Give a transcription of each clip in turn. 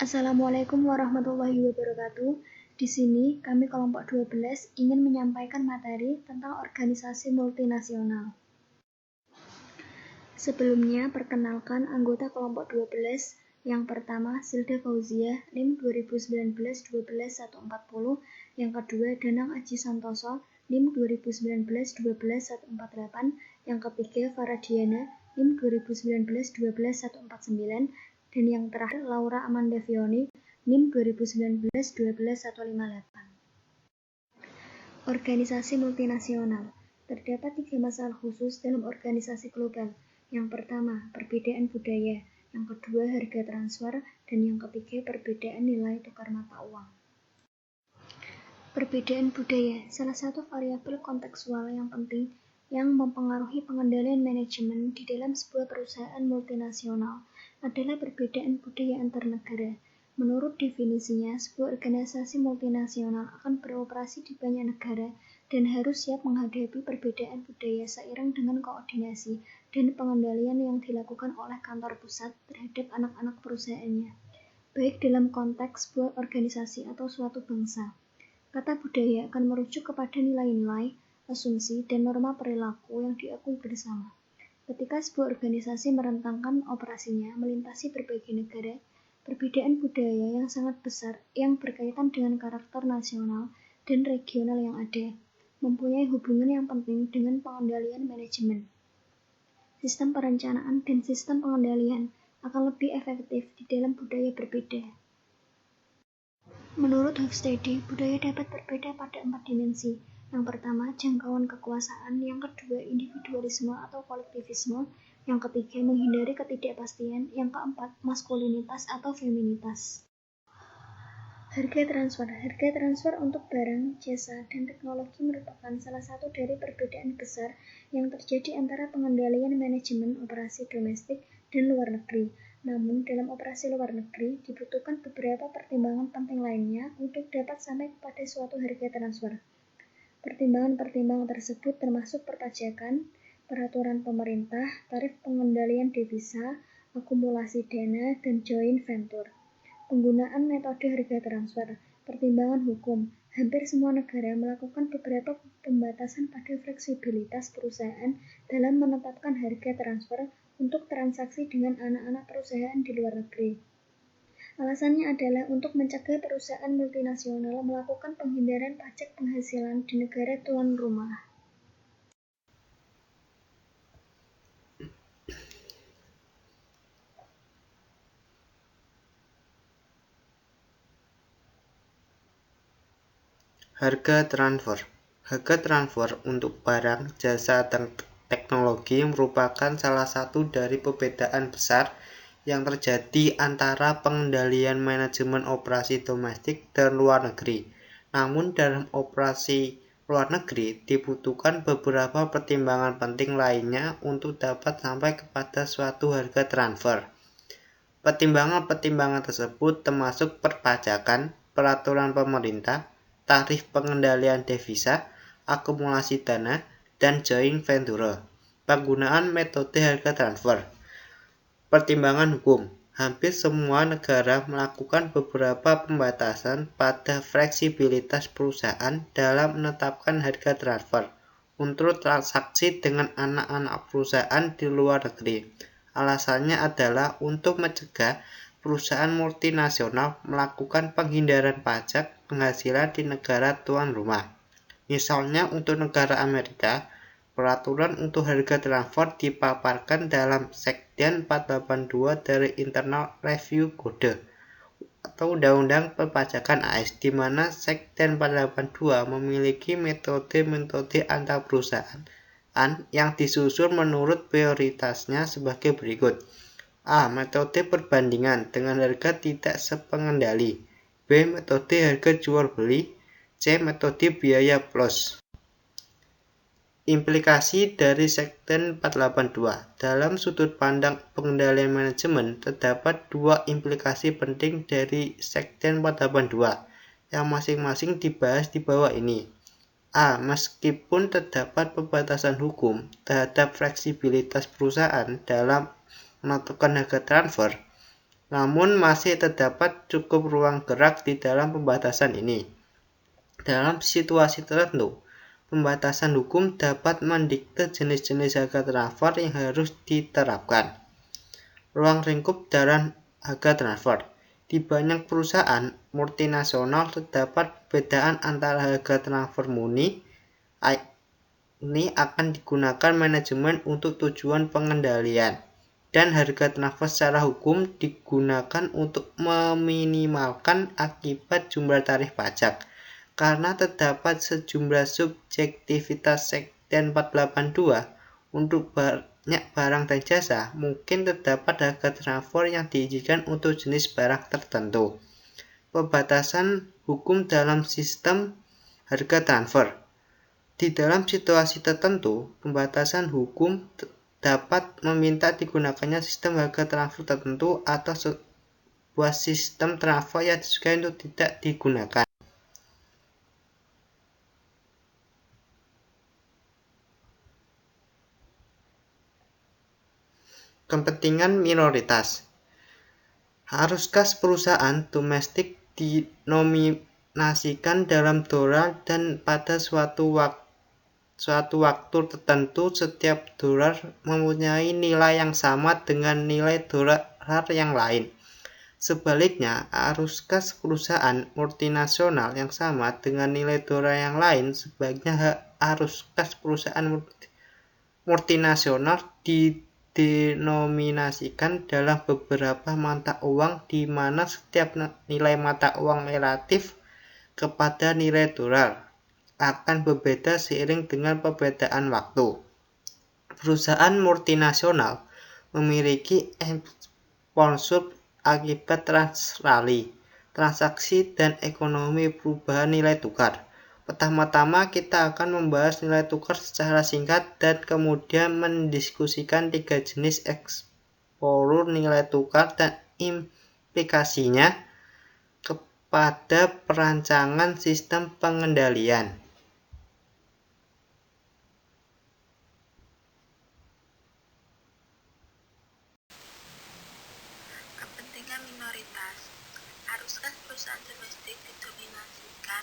Assalamualaikum warahmatullahi wabarakatuh. Di sini kami kelompok 12 ingin menyampaikan materi tentang organisasi multinasional. Sebelumnya, perkenalkan anggota kelompok 12. Yang pertama, Silda Fauzia, NIM 2019-12-140. Yang kedua, Danang Aji Santoso, NIM 2019-12-148. Yang ketiga, Faradiana, NIM 2019-12-149. Dan yang terakhir, Laura Amanda Vioni, NIM 2019-12-158. Organisasi multinasional. Terdapat 3 masalah khusus dalam organisasi global. Yang pertama, perbedaan budaya. Yang kedua, harga transfer. Dan yang ketiga, perbedaan nilai tukar mata uang. Perbedaan budaya, salah satu variabel kontekstual yang penting yang mempengaruhi pengendalian manajemen di dalam sebuah perusahaan multinasional adalah perbedaan budaya antar negara. Menurut definisinya, sebuah organisasi multinasional akan beroperasi di banyak negara dan harus siap menghadapi perbedaan budaya seiring dengan koordinasi dan pengendalian yang dilakukan oleh kantor pusat terhadap anak-anak perusahaannya, baik dalam konteks sebuah organisasi atau suatu bangsa. Kata budaya akan merujuk kepada nilai-nilai, asumsi, dan norma perilaku yang diakui bersama. Ketika sebuah organisasi merentangkan operasinya melintasi berbagai negara, perbedaan budaya yang sangat besar yang berkaitan dengan karakter nasional dan regional yang ada, mempunyai hubungan yang penting dengan pengendalian manajemen. Sistem perencanaan dan sistem pengendalian akan lebih efektif di dalam budaya berbeda. Menurut Hofstede, budaya dapat berbeda pada 4 dimensi. Yang pertama, jangkauan kekuasaan. Yang kedua, individualisme atau kolektivisme. Yang ketiga, menghindari ketidakpastian. Yang keempat, maskulinitas atau feminitas. Harga transfer. Harga transfer untuk barang, jasa, dan teknologi merupakan salah satu dari perbedaan besar yang terjadi antara pengendalian manajemen operasi domestik dan luar negeri. Namun, dalam operasi luar negeri, dibutuhkan beberapa pertimbangan penting lainnya untuk dapat sampai kepada suatu harga transfer. Pertimbangan-pertimbangan tersebut termasuk perpajakan, peraturan pemerintah, tarif pengendalian devisa, akumulasi dana, dan joint venture. Penggunaan metode harga transfer. Pertimbangan hukum. Hampir semua negara melakukan beberapa pembatasan pada fleksibilitas perusahaan dalam menetapkan harga transfer untuk transaksi dengan anak-anak perusahaan di luar negeri. Alasannya adalah untuk mencegah perusahaan multinasional melakukan penghindaran pajak penghasilan di negara tuan rumah. Harga transfer. Harga transfer untuk barang, jasa, dan teknologi merupakan salah satu dari perbedaan besar yang terjadi antara pengendalian manajemen operasi domestik dan luar negeri. Namun dalam operasi luar negeri dibutuhkan beberapa pertimbangan penting lainnya untuk dapat sampai kepada suatu harga transfer. Pertimbangan-pertimbangan tersebut termasuk perpajakan, peraturan pemerintah, tarif pengendalian devisa, akumulasi dana, dan joint venture. Penggunaan metode harga transfer. Pertimbangan hukum. Hampir semua negara melakukan beberapa pembatasan pada fleksibilitas perusahaan dalam menetapkan harga transfer untuk transaksi dengan anak-anak perusahaan di luar negeri. Alasannya adalah untuk mencegah perusahaan multinasional melakukan penghindaran pajak penghasilan di negara tuan rumah. Misalnya untuk negara Amerika, peraturan untuk harga transfer dipaparkan dalam Sekjen 482 dari Internal Revenue Code atau Undang-Undang Perpajakan AS, di mana Sekjen 482 memiliki metode-metode antar perusahaan yang disusun menurut prioritasnya sebagai berikut. A. Metode perbandingan dengan harga tidak sepengendali. B. Metode harga jual beli. C. Metode biaya plus. Implikasi dari Sekjen 482. Dalam sudut pandang pengendalian manajemen, terdapat 2 implikasi penting dari Sekjen 482 yang masing-masing dibahas di bawah ini. A. Meskipun terdapat pembatasan hukum terhadap fleksibilitas perusahaan dalam menentukan harga transfer, Namun masih terdapat cukup ruang gerak di dalam pembatasan ini. Dalam situasi tertentu, pembatasan hukum dapat mendikte jenis-jenis harga transfer yang harus diterapkan. Ruang lingkup dalam harga transfer. Di banyak perusahaan multinasional terdapat perbedaan antara harga transfer murni. Ini akan digunakan manajemen untuk tujuan pengendalian, dan harga transfer secara hukum digunakan untuk meminimalkan akibat jumlah tarif pajak. Karena terdapat sejumlah subjektivitas Sekjen 482 untuk banyak barang dan jasa, mungkin terdapat harga transfer yang diizinkan untuk jenis barang tertentu. Pembatasan hukum dalam sistem harga transfer. Di dalam situasi tertentu, pembatasan hukum dapat meminta digunakannya sistem harga transfer tertentu atau sebuah sistem transfer yang disukai untuk tidak digunakan. Kepentingan minoritas. Haruskah perusahaan domestik dinominasikan dalam dolar dan pada suatu waktu tertentu setiap dolar mempunyai nilai yang sama dengan nilai dolar yang lain? Sebaliknya, haruskah perusahaan multinasional yang sama dengan nilai dolar yang lain? Sebaliknya, haruskah perusahaan multinasional didenominasikan dalam beberapa mata uang di mana setiap nilai mata uang relatif kepada nilai dolar akan berbeda seiring dengan perbedaan waktu. Perusahaan multinasional memiliki exposure akibat transaksi dan ekonomi perubahan nilai tukar. Pertama-tama kita akan membahas nilai tukar secara singkat dan kemudian mendiskusikan tiga jenis exposure nilai tukar dan implikasinya kepada perancangan sistem pengendalian. Kepentingan minoritas. Haruskah perusahaan domestik didominasikan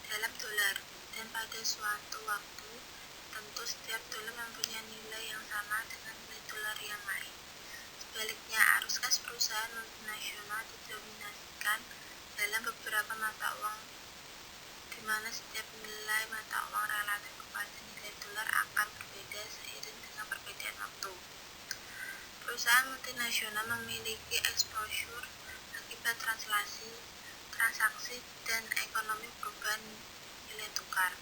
dalam dolar dan pada suatu waktu tentu setiap dolar mempunyai nilai yang sama dengan nilai dolar yang lain? Sebaliknya, haruskah perusahaan multinasional didominasikan dalam beberapa mata uang di mana setiap nilai mata uang relatif kepada nilai dolar akan berbeda seiring dengan perbedaan waktu? Perusahaan multinasional memiliki exposure akibat transaksi, dan ekonomi perubahan nilai tukar.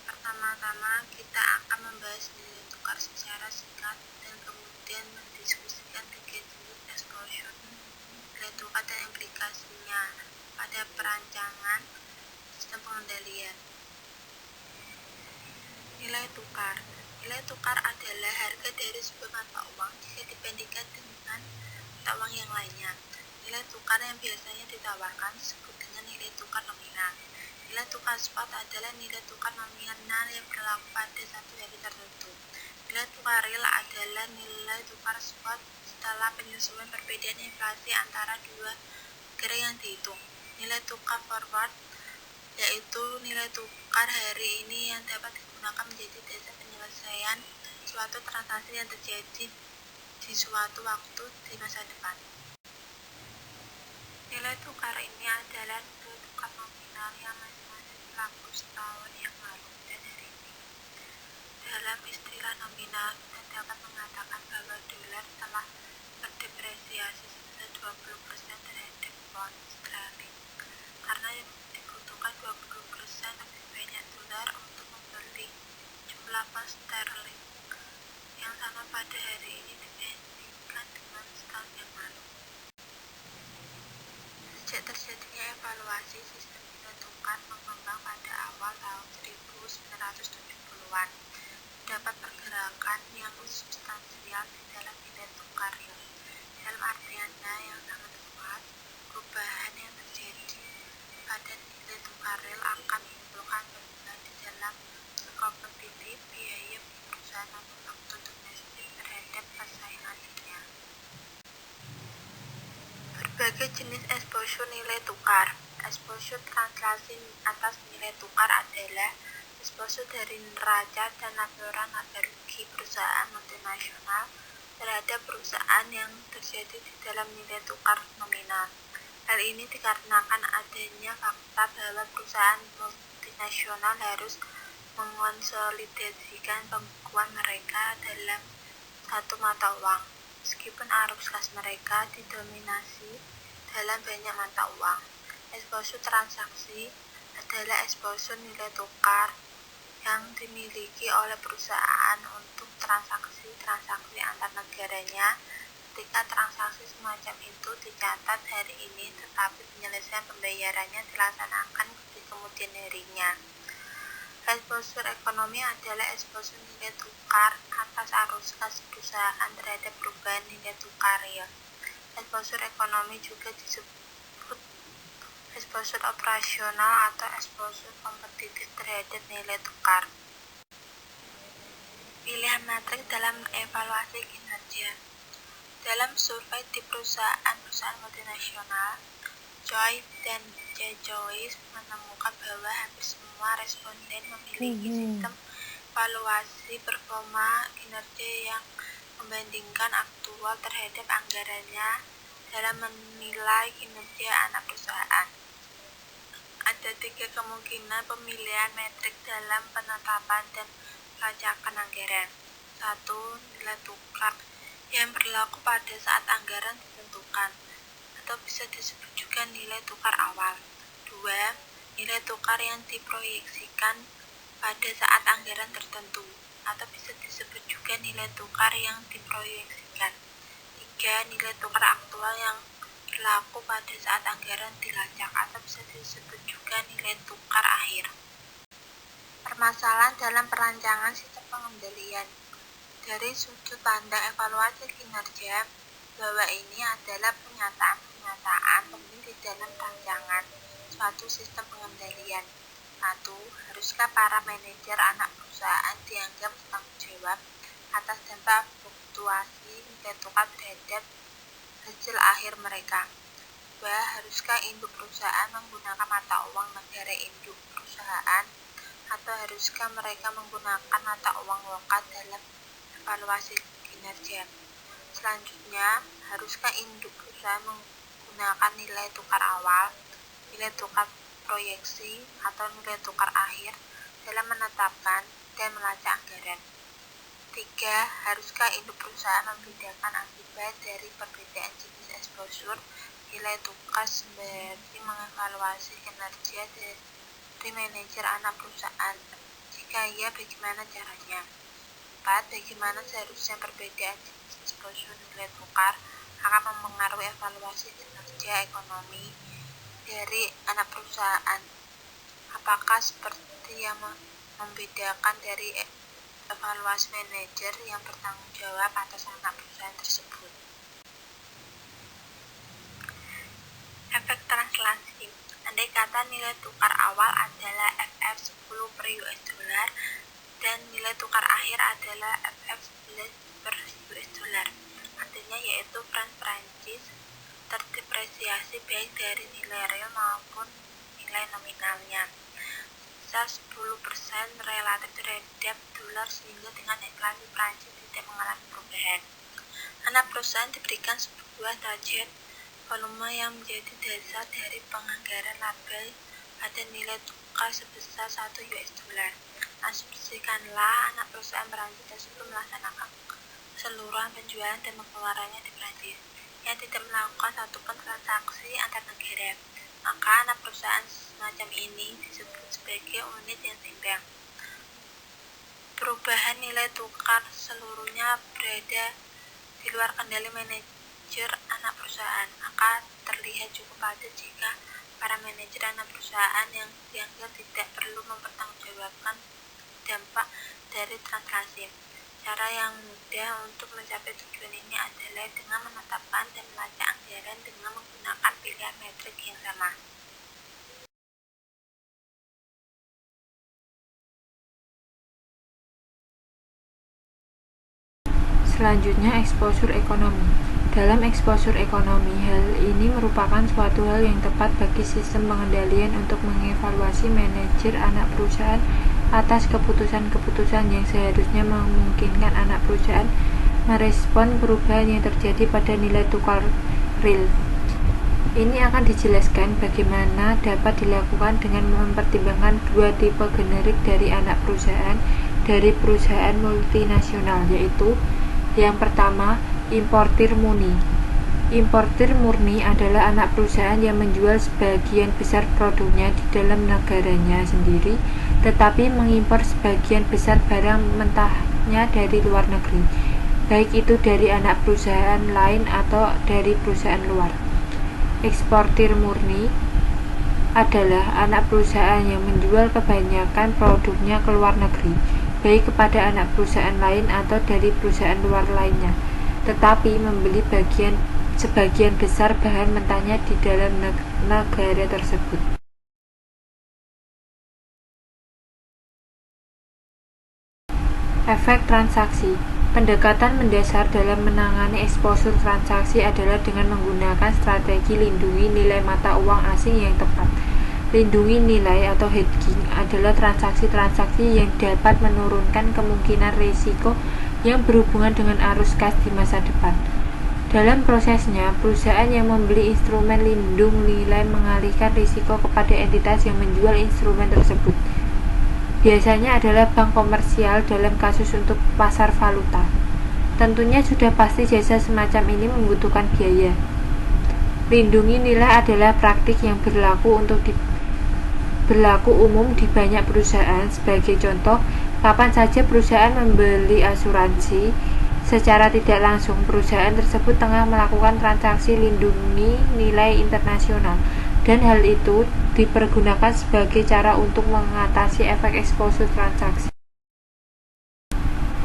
Pertama-tama, kita akan membahas nilai tukar secara singkat dan kemudian mendiskusikan tiga jenis exposure nilai tukar dan implikasinya pada perancangan sistem pengendalian. Nilai tukar. Nilai tukar adalah harga dari sebuah mata uang jika dibandingkan dengan mata uang yang lainnya. Nilai tukar yang biasanya ditawarkan disebut dengan nilai tukar nominal. Nilai tukar spot adalah nilai tukar nominal yang berlaku pada satu hari tertentu. Nilai tukar real adalah nilai tukar spot setelah penyesuaian perbedaan inflasi antara dua negara yang dihitung. Nilai tukar forward yaitu nilai tukar hari ini yang dapat digunakan menjadi dasar penyelesaian suatu transaksi yang terjadi di suatu waktu di masa depan. Nilai tukar ini adalah nilai tukar nominal yang masing-masing berlaku setahun yang lalu dan hari ini. Dalam istilah nominal, kita dapat mengatakan bahwa dolar telah berdepresiasi sebesar 20% terhadap pound sterling, karena dibutuhkan 20% lebih banyak dolar untuk membeli jumlah pound sterling yang sama pada hari ini dibandingkan dengan setahun yang lalu. Sejak terjadinya evaluasi sistem nilai tukar mengembang pada awal tahun 1970-an, terdapat pergerakan yang substansial di dalam nilai tukar real. Dalam artiannya yang sangat luas, perubahan yang terjadi pada nilai tukar real akan menimbulkan perubahan di dalam kompetitif biaya perusahaan manufaktur domestik terhadap persaingannya. jenis exposure nilai tukar. Exposure translasi atas nilai tukar adalah exposure dari neraca dan laporan laba rugi perusahaan multinasional terhadap perusahaan yang terjadi di dalam nilai tukar nominal. Hal ini dikarenakan adanya fakta bahwa perusahaan multinasional harus mengonsolidasikan pembukuan mereka dalam satu mata uang, meskipun arus kas mereka didominasi dalam banyak mata uang. Exposure transaksi adalah exposure nilai tukar yang dimiliki oleh perusahaan untuk transaksi antar negaranya. Ketika transaksi semacam itu dicatat hari ini, tetapi penyelesaian pembayarannya dilaksanakan di kemudian harinya. Exposure ekonomi adalah exposure nilai tukar atas arus kas perusahaan terhadap perubahan nilai tukar real. Exposure ekonomi juga disebut exposure operasional atau exposure kompetitif terhadap nilai tukar. Pilihan metrik dalam evaluasi kinerja. Dalam survei di perusahaan multinasional, Choi dan Joyce menemukan bahwa hampir semua responden memiliki sistem evaluasi performa kinerja yang membandingkan aktual terhadap anggarannya dalam menilai kinerja anak perusahaan. Ada 3 kemungkinan pemilihan metrik dalam penetapan dan pelacakan anggaran. 1. Nilai tukar yang berlaku pada saat anggaran ditentukan, atau bisa disebut juga nilai tukar awal. 2. Nilai tukar yang diproyeksikan pada saat anggaran tertentu, atau bisa disebut juga nilai tukar yang diproyeksikan. 3. Nilai tukar aktual yang berlaku pada saat anggaran dilacak, atau bisa disebut juga nilai tukar akhir. Permasalahan dalam perancangan sistem pengendalian. Dari sudut pandang evaluasi kinerja, bahwa ini adalah pernyataan penting di dalam rancangan suatu sistem pengendalian. 1. Haruskah para manajer anak perusahaan dianggap bertanggung jawab atas dampak fluktuasi nilai tukar terhadap hasil akhir mereka? 2. Haruskah induk perusahaan menggunakan mata uang negara induk perusahaan, atau haruskah mereka menggunakan mata uang lokal dalam evaluasi kinerja? Selanjutnya, haruskah induk perusahaan menggunakan nilai tukar awal, nilai tukar proyeksi, atau nilai tukar akhir dalam menetapkan dan melacak anggaran? 3. Haruskah induk perusahaan membedakan akibat dari perbedaan jenis exposure nilai tukar sembari mengevaluasi kinerja dari manajer anak perusahaan? Jika iya, bagaimana caranya? 4. Bagaimana seharusnya perbedaan jenis exposure nilai tukar akan mempengaruhi evaluasi kinerja ekonomi dari anak perusahaan? Apakah seperti yang membedakan dari evaluasi manajer yang bertanggung jawab atas anak perusahaan tersebut? Efek translasi. Andai kata nilai tukar awal adalah FF10 per US dollar dan nilai tukar akhir adalah FF11 per US dollar, artinya yaitu franc Prancis terdepresiasi baik dari nilai real maupun nilai nominalnya sebesar 10% relatif terhadap dolar, sehingga dengan inflasi Prancis tidak mengalami perubahan. Anak perusahaan diberikan sebuah target volume yang menjadi dasar dari penganggaran laba pada nilai tukar sebesar 1 US dollar. Asumsikanlah anak perusahaan Prancis tersebut melaksanakan keseluruhan penjualan dan pengeluarannya di Prancis yang tidak melakukan satupun transaksi antar negara. Maka anak perusahaan semacam ini disebut sebagai unit yang seimbang. Perubahan nilai tukar seluruhnya berada di luar kendali manajer anak perusahaan, maka terlihat cukup padat jika para manajer anak perusahaan yang dianggap tidak perlu mempertanggungjawabkan dampak dari transaksi. Cara yang mudah untuk mencapai tujuan ini adalah dengan menetapkan dan melacak anggaran dengan menggunakan pilihan metrik yang sama. Selanjutnya, exposure ekonomi. Dalam exposure ekonomi, hal ini merupakan suatu hal yang tepat bagi sistem pengendalian untuk mengevaluasi manajer anak perusahaan atas keputusan-keputusan yang seharusnya memungkinkan anak perusahaan merespon perubahan yang terjadi pada nilai tukar real. Ini akan dijelaskan bagaimana dapat dilakukan dengan mempertimbangkan dua tipe generik dari anak perusahaan dari perusahaan multinasional, yaitu yang pertama, importir murni. Importir murni adalah anak perusahaan yang menjual sebagian besar produknya di dalam negaranya sendiri, tetapi mengimpor sebagian besar barang mentahnya dari luar negeri, baik itu dari anak perusahaan lain atau dari perusahaan luar. Eksportir murni adalah anak perusahaan yang menjual kebanyakan produknya ke luar negeri, baik kepada anak perusahaan lain atau dari perusahaan luar lainnya, tetapi membeli sebagian besar bahan mentahnya di dalam negara tersebut. Efek transaksi. Pendekatan mendasar dalam menangani exposure transaksi adalah dengan menggunakan strategi lindungi nilai mata uang asing yang tepat. Lindungi nilai atau hedging adalah transaksi-transaksi yang dapat menurunkan kemungkinan risiko yang berhubungan dengan arus kas di masa depan. Dalam prosesnya, perusahaan yang membeli instrumen lindung nilai mengalihkan risiko kepada entitas yang menjual instrumen tersebut. Biasanya adalah bank komersial dalam kasus untuk pasar valuta. Tentunya sudah pasti jasa semacam ini membutuhkan biaya. Lindungi nilai adalah praktik yang berlaku umum di banyak perusahaan. Sebagai contoh, kapan saja perusahaan membeli asuransi, secara tidak langsung perusahaan tersebut tengah melakukan transaksi lindungi nilai internasional, dan hal itu dipergunakan sebagai cara untuk mengatasi efek exposure transaksi.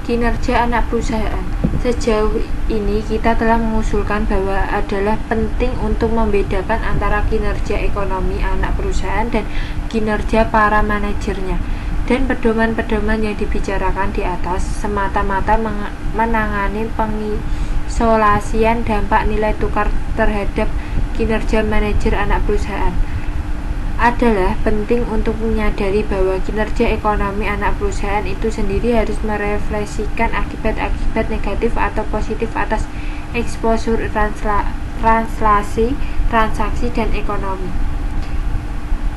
Kinerja anak perusahaan. Sejauh ini kita telah mengusulkan bahwa adalah penting untuk membedakan antara kinerja ekonomi anak perusahaan dan kinerja para manajernya, dan pedoman-pedoman yang dibicarakan di atas semata-mata menangani pengisolasian dampak nilai tukar terhadap kinerja manajer anak perusahaan. Adalah penting untuk menyadari bahwa kinerja ekonomi anak perusahaan itu sendiri harus merefleksikan akibat-akibat negatif atau positif atas exposure translasi, transaksi, dan ekonomi.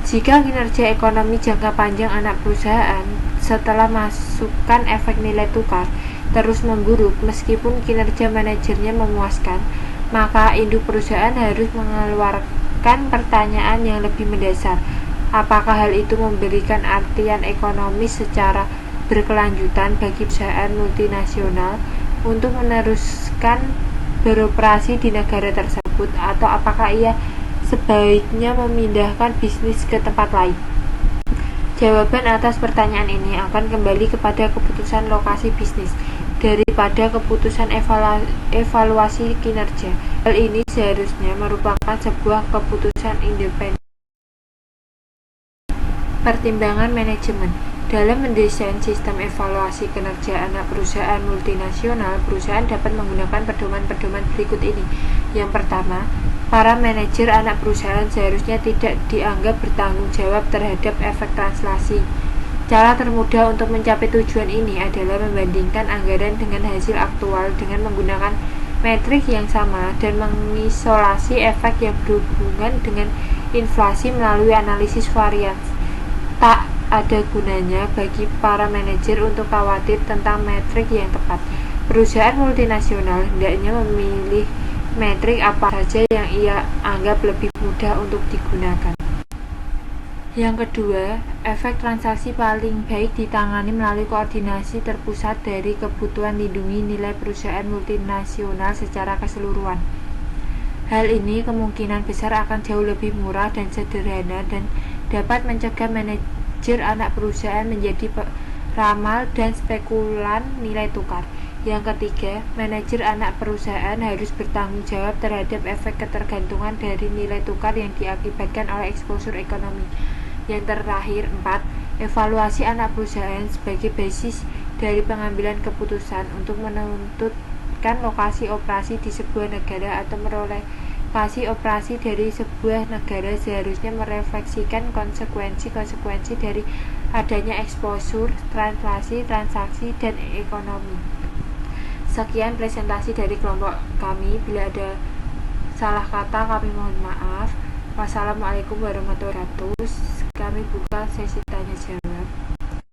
Jika kinerja ekonomi jangka panjang anak perusahaan setelah masukkan efek nilai tukar terus memburuk meskipun kinerja manajernya memuaskan, maka induk perusahaan harus mengeluarkan pertanyaan yang lebih mendasar. Apakah hal itu memberikan artian ekonomis secara berkelanjutan bagi perusahaan multinasional untuk meneruskan beroperasi di negara tersebut, atau apakah ia sebaiknya memindahkan bisnis ke tempat lain? Jawaban atas pertanyaan ini akan kembali kepada keputusan lokasi bisnis daripada keputusan evaluasi kinerja. Hal ini seharusnya merupakan sebuah keputusan independen. Pertimbangan manajemen. Dalam mendesain sistem evaluasi kinerja anak perusahaan multinasional, perusahaan dapat menggunakan pedoman-pedoman berikut ini. Yang pertama, para manajer anak perusahaan seharusnya tidak dianggap bertanggung jawab terhadap efek translasi. Cara termudah untuk mencapai tujuan ini adalah membandingkan anggaran dengan hasil aktual dengan menggunakan metrik yang sama dan mengisolasi efek yang berhubungan dengan inflasi melalui analisis varians. Tak ada gunanya bagi para manajer untuk khawatir tentang metrik yang tepat. Perusahaan multinasional hendaknya memilih metrik apa saja yang ia anggap lebih mudah untuk digunakan. Yang kedua, efek transaksi paling baik ditangani melalui koordinasi terpusat dari kebutuhan lindungi nilai perusahaan multinasional secara keseluruhan. Hal ini kemungkinan besar akan jauh lebih murah dan sederhana dan dapat mencegah manajer anak perusahaan menjadi ramal dan spekulan nilai tukar. Yang ketiga, manajer anak perusahaan harus bertanggung jawab terhadap efek ketergantungan dari nilai tukar yang diakibatkan oleh exposure ekonomi. Yang terakhir, 4. Evaluasi anak perusahaan sebagai basis dari pengambilan keputusan untuk menuntut menempatkan lokasi operasi di sebuah negara atau merelokasi operasi dari sebuah negara seharusnya merefleksikan konsekuensi-konsekuensi dari adanya eksposur, translasi, transaksi, dan ekonomi. Sekian presentasi dari kelompok kami. Bila ada salah kata kami mohon maaf. Wassalamualaikum warahmatullahi wabarakatuh. Kami buka sesi tanya jawab.